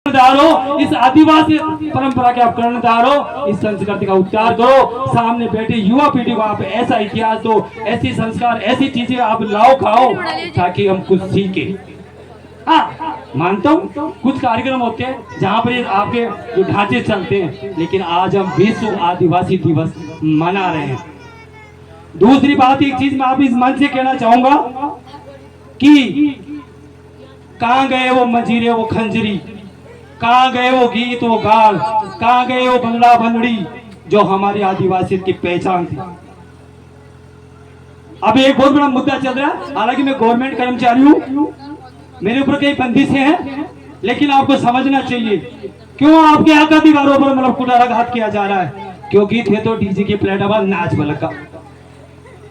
हो, इस आदिवासी परंपरा के आप कर्णधार हो, इस संस्कृति का उच्चार करो। सामने बैठे युवा पीढ़ी को आप ऐसा इतिहास दो, ऐसी संस्कार, ऐसी चीजें आप लाओ खाओ ताकि हम कुछ सीखे। हाँ, मानता हूँ कुछ कार्यक्रम होते हैं जहाँ पर आपके जो ढांचे चलते हैं, लेकिन आज हम विश्व आदिवासी दिवस मना रहे हैं। दूसरी बात, एक चीज मैं आप इस मंच से कहना चाहूंगा कि कहाँ गए वो मंजीरे वो खंजरी, कहाँ गए वो गीत वो गाल, कहाँ गए वो बंगड़ा बंगड़ी जो हमारी आदिवासी की पहचान थी। अब एक बहुत बड़ा मुद्दा चल रहा है, हालांकि मैं गवर्नमेंट कर्मचारी हूँ, मेरे ऊपर कई बंदिशें हैं, लेकिन आपको समझना चाहिए क्यों आपके यहाँ का दीवारों पर मतलब कुठाराघात किया जा रहा है, क्योंकि थे तो डीजे की प्लेट आवाज नाच बलका।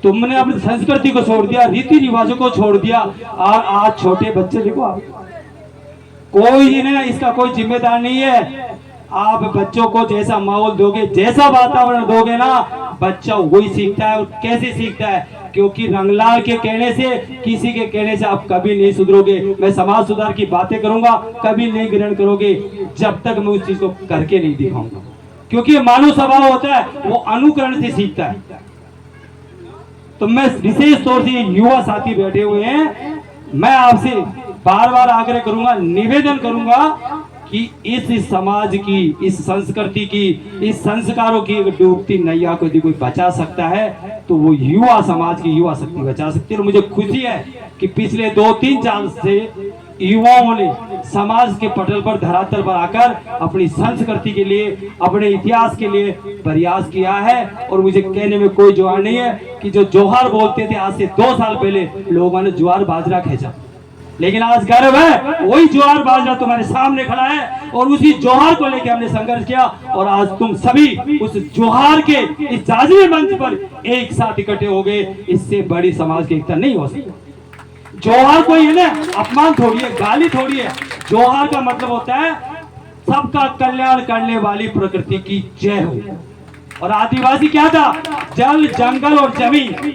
तुमने अपनी संस्कृति को छोड़ दिया, रीति रिवाजों को छोड़ दिया, और आज छोटे बच्चे देखो आप, कोई नहीं, इसका कोई जिम्मेदार नहीं है। आप बच्चों को जैसा माहौल दोगे, जैसा वातावरण दोगे ना, बच्चा वही सीखता है। और कैसे सीखता है? क्योंकि रंगलाल के कहने से, किसी के कहने से आप कभी नहीं सुधरोगे। मैं समाज सुधार की बातें करूंगा, कभी नहीं ग्रहण करोगे जब तक मैं उस चीज को करके नहीं दिखाऊंगा, क्योंकि मानव स्वभाव होता है वो अनुकरण से सीखता है। तो मैं विशेष तौर से युवा साथी बैठे हुए हैं, मैं आपसे बार बार आग्रह करूंगा, निवेदन करूंगा कि इस समाज की, इस संस्कृति की, इस संस्कारों की डूबती नैया को यदि कोई बचा सकता है तो वो युवा समाज की युवा शक्ति बचा सकती है। और मुझे खुशी है कि पिछले 2-3 साल से युवाओं ने समाज के पटल पर, धरातल पर आकर अपनी संस्कृति के लिए, अपने इतिहास के लिए प्रयास किया है। और मुझे कहने में कोई जुआर नहीं है कि जो जोहार बोलते थे आज से 2 साल पहले, लोगों ने ज्वार बाजरा खेचा, लेकिन आज गर्व है वही ज्वार बाजरा तुम्हारे सामने खड़ा है, और उसी जोहार को लेकर हमने संघर्ष किया, और आज तुम सभी उस जोहार के इस जाजमी मंच पर एक साथ इकट्ठे हो गए। इससे बड़ी समाज की एकता नहीं हो सकती। जोहार कोई है ना अपमान थोड़ी है, गाली थोड़ी है। जोहार का मतलब होता है सबका कल्याण करने वाली प्रकृति की जय हो। और आदिवासी क्या था? जल, जंगल और जमीन,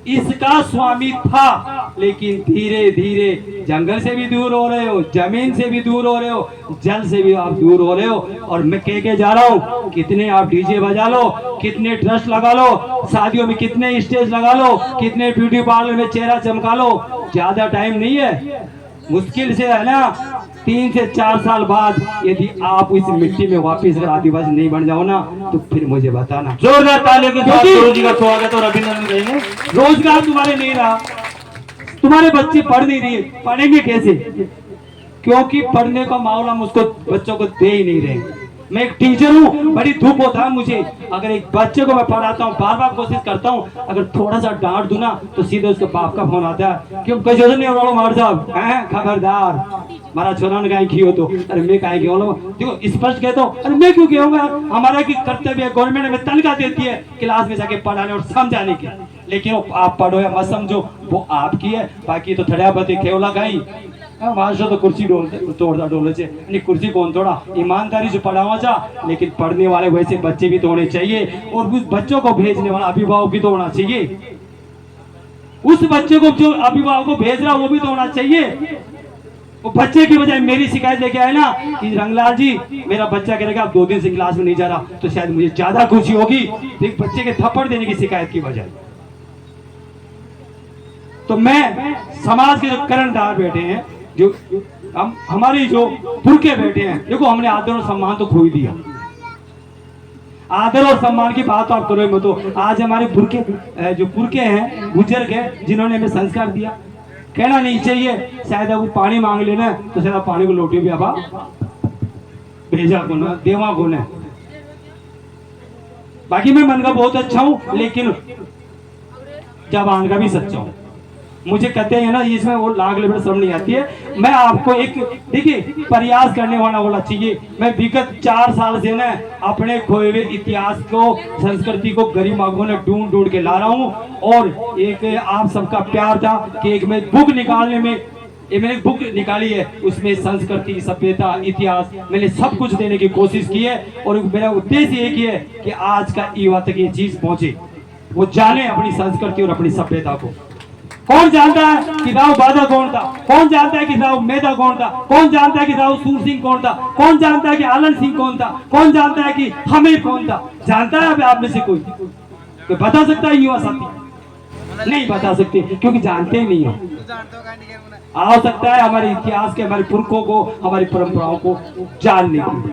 इसका स्वामी था, लेकिन धीरे धीरे जंगल से भी दूर हो रहे हो, जमीन से भी दूर हो रहे हो, जल से भी आप दूर हो रहे हो। और मैं कह के जा रहा हूँ, कितने आप डीजे बजा लो, कितने ट्रस्ट लगा लो, शादियों में कितने स्टेज लगा लो, कितने ब्यूटी पार्लर में चेहरा चमका लो, ज्यादा टाइम नहीं है। मुश्किल से है ना 3 से 4 साल बाद यदि आप इस मिट्टी में वापस अगर आदिवासी नहीं बन जाओ ना, तो फिर मुझे बताना। जोरदार तालियों के साथ गुरु जी का स्वागत और अभिनंदन करेंगे। रोजगार तुम्हारे नहीं रहा, तुम्हारे बच्चे पढ़ नहीं रहे, पढ़ेंगे कैसे? क्योंकि पढ़ने का माहौल हम उसको, बच्चों को दे ही नहीं रहे। मैं एक टीचर हूँ, बड़ी धूप होता है मुझे, अगर एक बच्चे को मैं पढ़ाता हूँ, बार बार कोशिश करता हूँ, अगर थोड़ा सा डांट दूं ना तो सीधे उसके बाप का फोन आता है, क्यों कैसे नहीं हो रहा मार साहब, खबरदार हमारा छोरा ने कहीं किया तो, अरे मैं कहीं गया देखो स्पष्ट कहता हूँ, अरे मैं क्यों गया हूँ? हमारा की कर्तव्य है, गवर्नमेंट हमें तनख्वाह देती है क्लास में जाके पढ़ाने और समझाने की, लेकिन आप पढ़ो या मत समझो वो आपकी है, बाकी तो थड़िया बती खेवला गई मास्टर तो कुर्सी तोड़ता डोले से नहीं, कुर्सी कौन तोड़ा, ईमानदारी से पढ़ावा जा, लेकिन पढ़ने वाले वैसे बच्चे भी तो होने चाहिए, और उस बच्चों को भेजने वाला अभिभावक भी तो होना चाहिए। उस बच्चे को जो अभिभावक को भेज रहा वो भी तो होना चाहिए। वो बच्चे की बजाय मेरी शिकायत लेके आए ना कि रंगलाल जी मेरा बच्चा कह रहा आप 2 दिन से क्लास में नहीं जा रहा, तो शायद मुझे ज्यादा खुशी होगी एक बच्चे के थप्पड़ देने की शिकायत की बजाय। तो मैं समाज के जो कर्णधार बैठे हैं, जो हम हमारी जो पुरखे बैठे हैं, देखो हमने आदर और सम्मान तो खो ही दिया। आदर और सम्मान की बात तो आप करो मत। तो आज हमारे पुरखे, जो पुरखे हैं, बुजुर्ग हैं, जिन्होंने हमें संस्कार दिया, कहना नहीं चाहिए शायद अब पानी मांग लेना तो शायद पानी को लोटे भी अब भेजा को ना देवा को ना। बाकी मैं मन का बहुत अच्छा हूं, लेकिन जबान का भी सच्चा हूं। मुझे कहते हैं ना इसमें वो लाग लेवल शर्म नहीं आती है। मैं आपको एक देखिए प्रयास करने वाला होना चाहिए। मैं विगत 4 साल से ना अपने खोए हुए इतिहास को, संस्कृति को गरिमा को ढूंढ के ला रहा हूँ, और एक आप सबका प्यार था कि एक मैं बुक निकालने में, मैंने बुक निकाली है, उसमें संस्कृति, सभ्यता, इतिहास, मैंने सब कुछ देने की कोशिश की है। और मेरा उद्देश्य एक ही है कि आज का युवा तक ये चीज पहुंचे, वो जाने अपनी संस्कृति और अपनी सभ्यता को। कौन जानता है कि राव बादा कौन था? कौन जानता है कि राव मेधा कौन था? कौन जानता है कि राव सूर सिंह कौन था? कौन जानता है कि आलन सिंह कौन था? कौन जानता है कि हमीर कौन था? जानता है अभी आप में से कोई बता सकता है? युवा साथी नहीं बता सकते, क्योंकि जानते ही नहीं हो। आ सकता है हमारे इतिहास के, हमारे पुरखों को, हमारी परंपराओं को जानने के लिए।